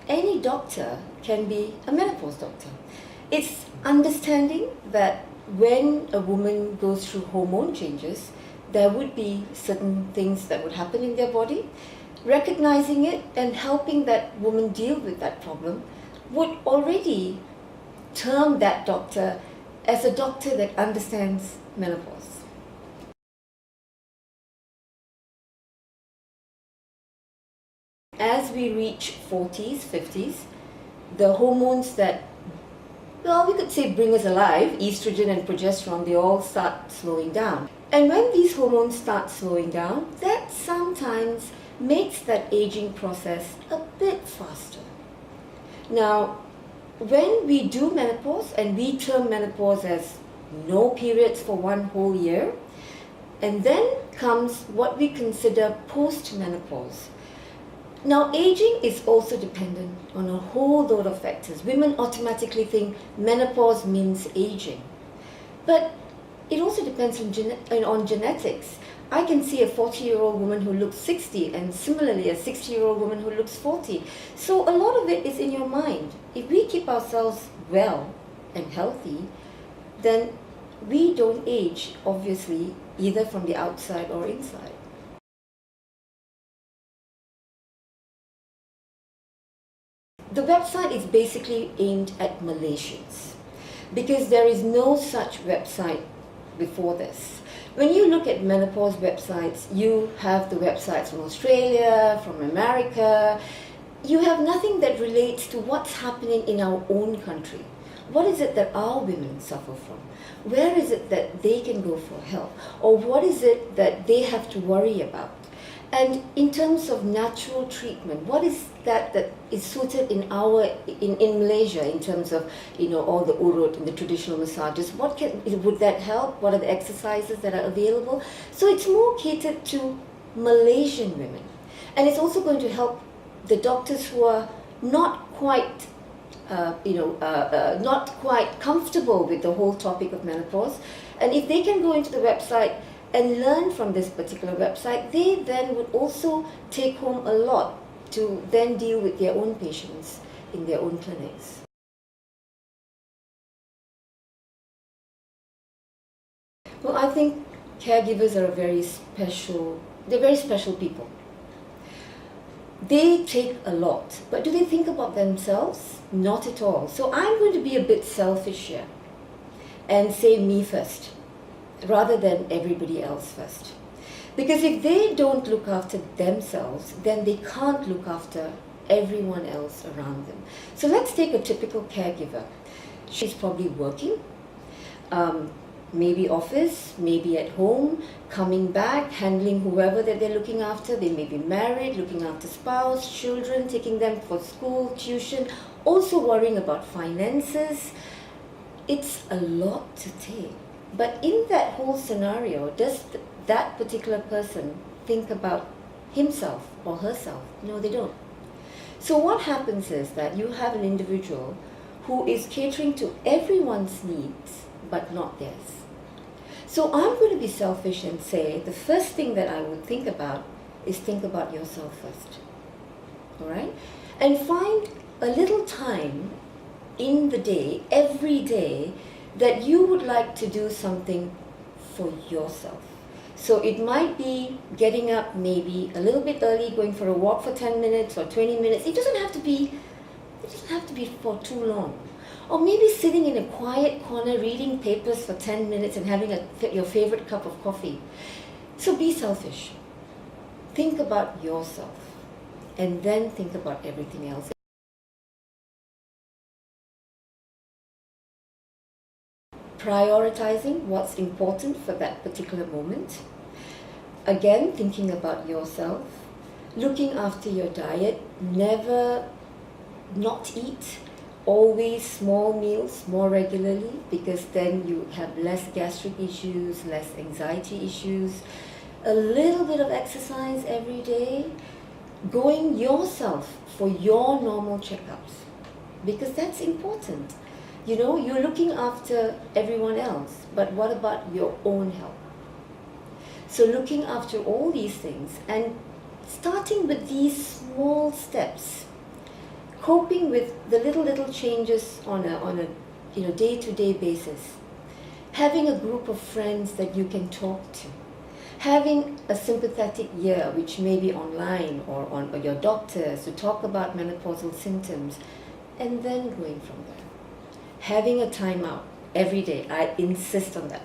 any doctor can be a menopause doctor. It's understanding that when a woman goes through hormone changes, there would be certain things that would happen in their body. Recognizing it and helping that woman deal with that problem would already term that doctor as a doctor that understands menopause. As we reach 40s, 50s, the hormones that, well, we could say bring us alive, estrogen and progesterone, they all start slowing down. And when these hormones start slowing down, that sometimes makes that aging process a bit faster. Now, when we do menopause, and we term menopause as no periods for one whole year, and then comes what we consider post-menopause. Now, aging is also dependent on a whole load of factors. Women automatically think menopause means aging, but it also depends on genetics. I can see a 40-year-old woman who looks 60 and similarly a 60-year-old woman who looks 40. So a lot of it is in your mind. If we keep ourselves well and healthy, then we don't age, obviously, either from the outside or inside. The website is basically aimed at Malaysians because there is no such website before this. When you look at menopause websites, you have the websites from Australia, from America. You have nothing that relates to what's happening in our own country. What is it that our women suffer from? Where is it that they can go for help? Or what is it that they have to worry about? And in terms of natural treatment, what is that is suited in Malaysia in terms of all the urut and the traditional massages? Would that help? What are the exercises that are available? So it's more catered to Malaysian women, and it's also going to help the doctors who are not quite not quite comfortable with the whole topic of menopause. And if they can go into the website and learn from this particular website, they then would also take home a lot to then deal with their own patients in their own clinics. Well, I think caregivers are very special people. They take a lot, but do they think about themselves? Not at all. So I'm going to be a bit selfish here and say me first, rather than everybody else first. Because if they don't look after themselves, then they can't look after everyone else around them. So let's take a typical caregiver. She's probably working, maybe office, maybe at home, coming back, handling whoever that they're looking after. They may be married, looking after spouse, children, taking them for school, tuition, also worrying about finances. It's a lot to take. But in that whole scenario, does that particular person think about himself or herself? No, they don't. So what happens is that you have an individual who is catering to everyone's needs, but not theirs. So I'm going to be selfish and say the first thing that I would think about is think about yourself first. All right? And find a little time in the day, every day, that you would like to do something for yourself. So it might be getting up maybe a little bit early, going for a walk for 10 minutes or 20 minutes. It doesn't have to be for too long. Or maybe sitting in a quiet corner reading papers for 10 minutes and having your favorite cup of coffee. So be selfish. Think about yourself and then think about everything else. Prioritizing what's important for that particular moment. Again, thinking about yourself. Looking after your diet. Never not eat. Always small meals more regularly, because then you have less gastric issues, less anxiety issues. A little bit of exercise every day. Going yourself for your normal checkups, because that's important. You're looking after everyone else, but what about your own health? So looking after all these things and starting with these small steps coping with the little changes on a day-to-day basis, having a group of friends that you can talk to, having a sympathetic ear, which may be online or your doctors, to talk about menopausal symptoms, and then going from there. Having a timeout every day, I insist on that.